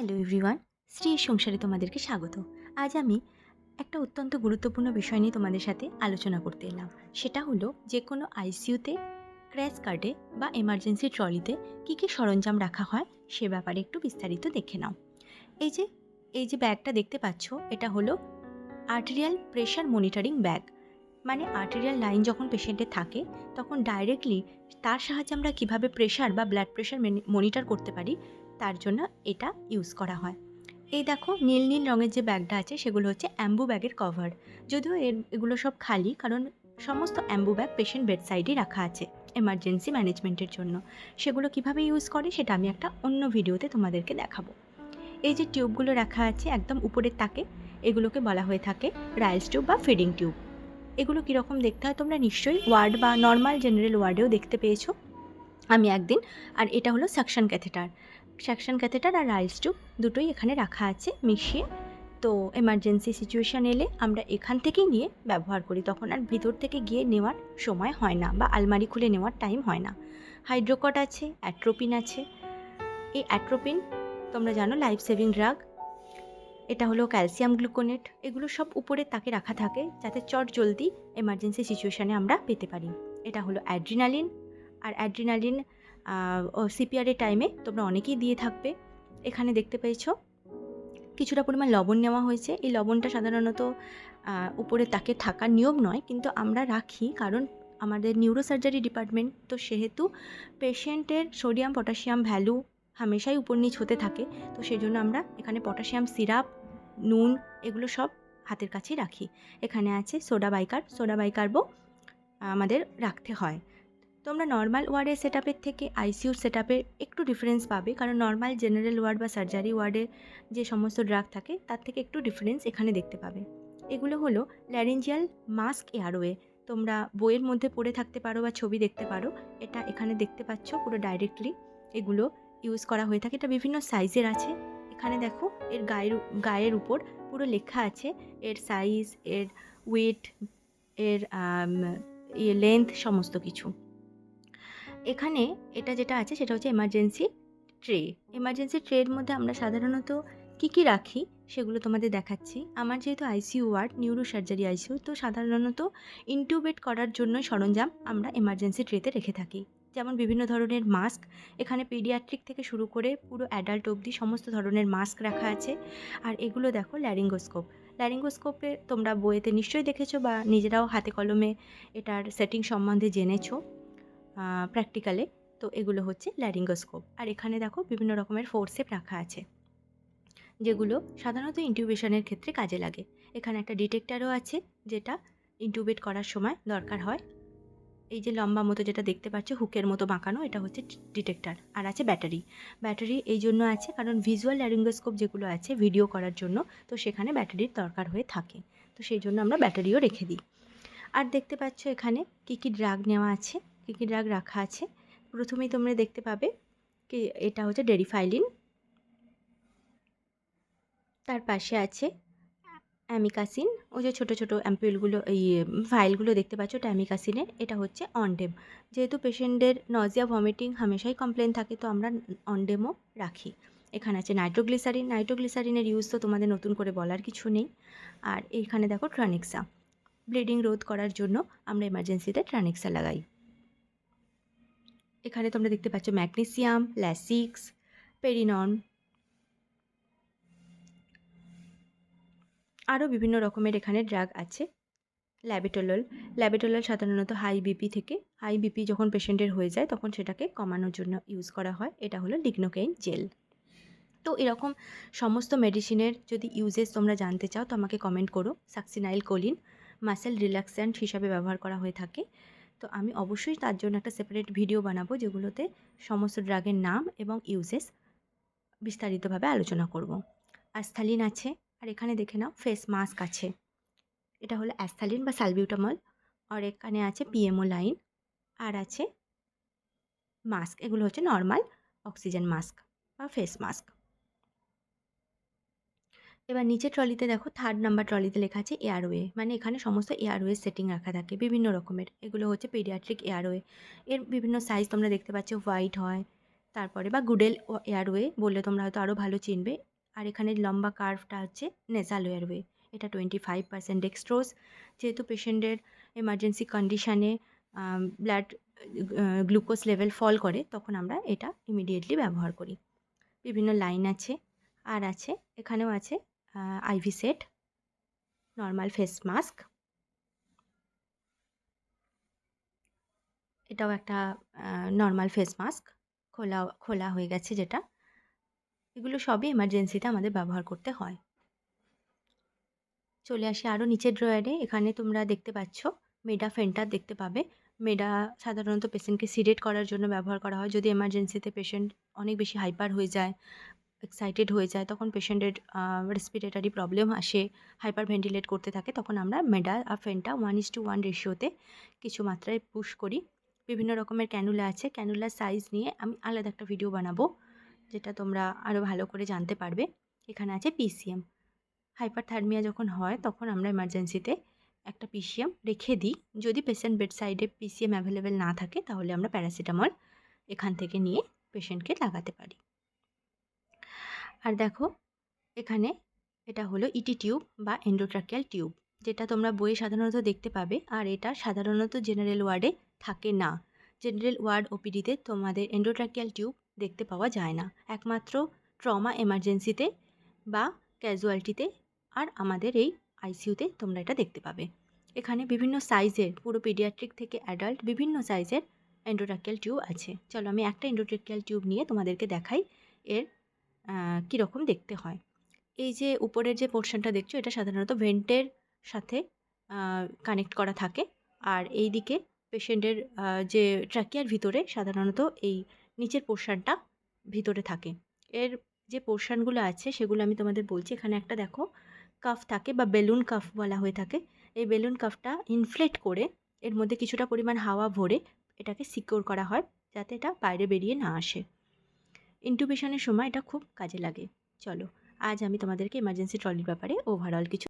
Hello everyone, শ্রীর সংসারে তোমাদেরকে স্বাগত। আজ আমি একটা অত্যন্ত গুরুত্বপূর্ণ বিষয় নিয়ে তোমাদের সাথে আলোচনা করতে এলাম। সেটা হলো যে কোনো আইসিইউতে, ক্র্যাশ কার্ডে বা এমার্জেন্সি ট্রলিতে কী কী সরঞ্জাম রাখা হয় সে ব্যাপারে একটু বিস্তারিত দেখে নাও। এই যে এই যে ব্যাগটা দেখতে পাচ্ছ, এটা হলো আর্টেরিয়াল প্রেশার মনিটরিং ব্যাগ। মানে আর্টেরিয়াল লাইন যখন পেশেন্টের থাকে তখন ডাইরেক্টলি তার সাহায্যে আমরা কীভাবে প্রেশার বা ব্লাড প্রেশার মনিটর করতে পারি তার জন্য এটা ইউজ করা হয়। এই দেখো নীল নীল রঙের যে ব্যাগটা আছে সেগুলো হচ্ছে অ্যাম্বু ব্যাগের কভার। যদিও এগুলো সব খালি, কারণ সমস্ত অ্যাম্বু ব্যাগ পেশেন্ট বেডসাইডেই রাখা আছে এমার্জেন্সি ম্যানেজমেন্টের জন্য। সেগুলো কিভাবে ইউজ করে সেটা আমি একটা অন্য ভিডিওতে তোমাদেরকে দেখাবো। এই যে টিউবগুলো রাখা আছে একদম উপরের তাকে, এগুলোকে বলা হয়ে থাকে রাইলস টিউব বা ফিডিং টিউব। এগুলো কীরকম দেখতে হয় তোমরা নিশ্চয়ই ওয়ার্ড বা নর্মাল জেনারেল ওয়ার্ডেও দেখতে পেয়েছো আমি একদিন। আর এটা হলো সাকশন ক্যাথেটার। সাকশন ক্যাথেটার আর রাইলস টিউব দুটোই এখানে রাখা আছে মিশিয়ে। তো এমার্জেন্সি সিচুয়েশান এলে আমরা এখান থেকেই নিয়ে ব্যবহার করি, তখন আর ভিতর থেকে গিয়ে নেওয়ার সময় হয় না বা আলমারি খুলে নেওয়ার টাইম হয় না। হাইড্রোকট আছে, অ্যাট্রোপিন আছে। এই অ্যাট্রোপিন তোমরা জানো লাইফ সেভিং ড্রাগ। এটা হলো ক্যালসিয়াম গ্লুকোনেট। এগুলো সব উপরে তাকে রাখা থাকে যাতে চট জলদি এমার্জেন্সি সিচুয়েশানে আমরা পেতে পারি। এটা হলো অ্যাড্রিনালিন। আর অ্যাড্রিনালিন সিপিআরের টাইমে তোমরা অনেকেই দিয়ে থাকবে। এখানে দেখতে পেয়েছো কিছুটা পরিমাণ লবণ নেওয়া হয়েছে। এই লবণটা সাধারণত উপরে তাকে থাকার নিয়ম নয়, কিন্তু আমরা রাখি কারণ আমাদের নিউরোসার্জারি ডিপার্টমেন্ট, তো সেহেতু পেশেন্টের সোডিয়াম পটাশিয়াম ভ্যালু হামেশাই উপর নিচ হতে থাকে। তো সেই জন্য আমরা এখানে পটাশিয়াম সিরাপ, নুন এগুলো সব হাতের কাছেই রাখি। এখানে আছে সোডা বাইকার্বও আমাদের রাখতে হয়। তোমরা নর্মাল ওয়ার্ডের সেটআপের থেকে আইসিইউর সেটআপের একটু ডিফারেন্স পাবে, কারণ নর্মাল জেনারেল ওয়ার্ড বা সার্জারি ওয়ার্ডে যে সমস্ত ড্রাগ থাকে তার থেকে একটু ডিফারেন্স এখানে দেখতে পাবে। এগুলো হলো ল্যারিঞ্জিয়াল মাস্ক এয়ারওয়ে। তোমরা বইয়ের মধ্যে পড়ে থাকতে পারো বা ছবি দেখতে পারো। এটা এখানে দেখতে পাচ্ছ পুরো ডাইরেক্টলি এগুলো ইউজ করা হয়ে থাকে। এটা বিভিন্ন সাইজের আছে। এখানে দেখো এর গায়ের উপর পুরো লেখা আছে এর সাইজ, এর ওয়েট, এর লেন্থ সমস্ত কিছু। এখানে এটা যেটা আছে সেটা হচ্ছে এমার্জেন্সি ট্রে। এমার্জেন্সি ট্রের মধ্যে আমরা সাধারণত কী রাখি সেগুলো তোমাদের দেখাচ্ছি। আমার যেহেতু ICU ward, neuro surgery ICU, তো সাধারণত ইনটিউবেট করার জন্য সরঞ্জাম আমরা এমার্জেন্সি ট্রেতে রেখে থাকি। যেমন বিভিন্ন ধরনের মাস্ক, এখানে পিডিয়াট্রিক থেকে শুরু করে পুরো অ্যাডাল্ট অবধি সমস্ত ধরনের মাস্ক রাখা আছে। আর এগুলো দেখো ল্যারিঙ্গোস্কোপ। ল্যারিঙ্গোস্কোপে তোমরা বইয়েতে নিশ্চয়ই দেখেছো বা নিজেরাও হাতে কলমে এটার সেটিং সম্বন্ধে জেনেছো প্র্যাকটিক্যালে। তো এগুলো হচ্ছে ল্যারিঙ্গোস্কোপ। আর এখানে দেখো বিভিন্ন রকমের ফোরসেপ রাখা আছে যেগুলো সাধারণত ইনটিউবেশনের ক্ষেত্রে কাজে লাগে। এখানে একটা ডিটেক্টরও আছে যেটা ইনটিউবেট করার সময় দরকার হয়। এই যে লম্বা মতো যেটা দেখতে পাচ্ছ হুকের মতো বাঁকানো, এটা হচ্ছে ডিটেক্টর। আর আছে ব্যাটারি এই জন্য আছে কারণ ভিজুয়াল ল্যারিঙ্গোস্কোপ যেগুলো আছে ভিডিও করার জন্য, তো সেখানে ব্যাটারির দরকার হয়ে থাকে। তো সেই জন্য আমরা ব্যাটারিও রেখে দিই। আর দেখতে পাচ্ছ এখানে কী ড্রাগ নেওয়া আছে, কী ড্রাগ রাখা আছে। প্রথমেই তোমরা দেখতে পাবে কি এটা হচ্ছে ডেরিফাইলিন। তার পাশে আছে অ্যামিকাসিন। ওই যে ছোটো ছোটো অ্যাম্পুলগুলো, এই ফাইলগুলো দেখতে পাচ্ছ ওটা অ্যামিকাসিনের। এটা হচ্ছে অনডেম। যেহেতু পেশেন্টদের নজিয়া ভমিটিং হামেশাই কমপ্লেন থাকে, তো আমরা অনডেমও রাখি। এখানে আছে নাইট্রোগ্লিসারিনের ইউজ তো তোমাদের নতুন করে বলার কিছু নেই। আর এইখানে দেখো ট্রানিক্সা। ব্লিডিং রোধ করার জন্য আমরা এমার্জেন্সিতে ট্রানিক্সা লাগাই। এখানে তোমরা দেখতে পাচ্ছ ম্যাগনেসিয়াম, ল্যাসিক্স, পেরিনন, আরও বিভিন্ন রকমের এখানে ড্রাগ আছে। ল্যাবেটোলল সাধারণত হাই বিপি যখন পেশেন্টের হয়ে যায় তখন সেটাকে কমানোর জন্য ইউজ করা হয়। এটা হলো লিগনোকেইন জেল। তো এরকম সমস্ত মেডিসিনের যদি ইউজেস তোমরা জানতে চাও তো আমাকে কমেন্ট করো। সাকসিনাইল কোলিন মাসেল রিল্যাক্স্যান্ট হিসাবে ব্যবহার করা হয়ে থাকে। তো আমি অবশ্যই তার জন্য একটা সেপারেট ভিডিও বানাবো যেগুলোতে সমস্ত ড্রাগের নাম এবং ইউজেস বিস্তারিতভাবে আলোচনা করব। অ্যাস্থ্যালিন আছে। আর এখানে দেখে নাও ফেস মাস্ক আছে। এটা হলো অ্যাস্থ্যালিন বা সালবিউটামল। আর এখানে আছে পিএমও লাইন। আর আছে মাস্ক, এগুলো হচ্ছে নর্মাল অক্সিজেন মাস্ক বা ফেস মাস্ক। এবার নিচের ট্রলিতে দেখো 3rd নাম্বার ট্রলিতে লেখা আছে এয়ারওয়ে। মানে এখানে সমস্ত এয়ারওয়ে সেটিং রাখা থাকে বিভিন্ন রকমের। এগুলো হচ্ছে পেডিয়াট্রিক এয়ারওয়ে। এর বিভিন্ন সাইজ তোমরা দেখতে পাচ্ছ, হোয়াইট হয়, তারপরে বা গুডেল এয়ারওয়ে বললে তোমরা হয়তো আরও ভালো চিনবে। আর এখানে লম্বা কার্ভটা হচ্ছে নেসাল এয়ারওয়ে। এটা 25% ডেক্সট্রোজ। যেহেতু পেশেন্টের এমার্জেন্সি কন্ডিশানে ব্লাড গ্লুকোজ লেভেল ফল করে, তখন আমরা এটা ইমিডিয়েটলি ব্যবহার করি। বিভিন্ন লাইন আছে, আর আছে এখানেও আছে IV set, normal face mask, এটাও একটা নর্মাল ফেস মাস্ক, খোলা হয়ে গেছে যেটা। এগুলো সবই এমার্জেন্সিতে আমাদের ব্যবহার করতে হয়। চলে আসি আরও নিচের ড্রয়ারে। এখানে তোমরা দেখতে পাচ্ছ মেডা ফেন্টার দেখতে পাবে। মেডা সাধারণত পেশেন্টকে সিডেট করার জন্য ব্যবহার করা হয়। যদি এমার্জেন্সিতে পেশেন্ট অনেক বেশি হাইপার হয়ে যায়, এক্সাইটেড হয়ে যায়, তখন পেশেন্টের রেসপিরেটরি প্রবলেম আসে, হাইপার ভেন্টিলেট করতে থাকে, তখন আমরা মেডা আর ফেন্টা 1:1 রেশিওতে কিছু মাত্রায় পুশ করি। বিভিন্ন রকমের ক্যানুলা আছে। ক্যানুলার সাইজ নিয়ে আমি আলাদা একটা ভিডিও বানাবো, যেটা তোমরা আরও ভালো করে জানতে পারবে। এখানে আছে পিসিএম। হাইপারথার্মিয়া যখন হয় তখন আমরা এমার্জেন্সিতে একটা পিসিএম রেখে দিই। যদি পেশেন্ট বেডসাইডে পিসিএম অ্যাভেলেবেল না থাকে, তাহলে আমরা প্যারাসিটামল এখান থেকে নিয়ে পেশেন্টকে লাগাতে পারি। আর দেখো এখানে এটা হলো ইটি টিউব বা এন্ডোট্রাকিয়াল টিউব, যেটা তোমরা বইয়ে সাধারণত দেখতে পাবে। আর এটা সাধারণত জেনারেল ওয়ার্ডে থাকে না। জেনারেল ওয়ার্ড ওপিডিতে তোমাদের এন্ডোট্রাকিয়াল টিউব দেখতে পাওয়া যায় না, একমাত্র ট্রমা এমার্জেন্সিতে বা ক্যাজুয়ালিটিতে আর আমাদের এই আইসিইউতে তোমরা এটা দেখতে পাবে। এখানে বিভিন্ন সাইজের, পুরো পিডিয়াট্রিক থেকে অ্যাডাল্ট বিভিন্ন সাইজের এন্ডোট্রাকিয়াল টিউব আছে। চলো আমি একটা এন্ডোট্রাকিয়াল টিউব নিয়ে তোমাদেরকে দেখাই এর কীরকম দেখতে হয়। এই যে উপরের যে পোর্শনটা দেখছো, এটা সাধারণত ভেন্টের সাথে কানেক্ট করা থাকে। আর এই দিকে পেশেন্টের যে ট্র্যাকিয়ার ভিতরে সাধারণত এই নিচের পোর্শনটা ভিতরে থাকে। এর যে পোর্শনগুলো আছে সেগুলো আমি তোমাদের বলছি। এখানে একটা দেখো কাফ থাকে বা বেলুন কাফ বলা হয়ে থাকে। এই বেলুন কাফটা ইনফ্লেট করে এর মধ্যে কিছুটা পরিমাণ হাওয়া ভরে এটাকে সিকিউর করা হয়, যাতে এটা বাইরে বেরিয়ে না আসে। ইন্টুবেশনের সময় এটা খুব কাজে লাগে। চলো আজ আমি তোমাদেরকে এমার্জেন্সি ট্রলির ব্যাপারে ওভারঅল কিছু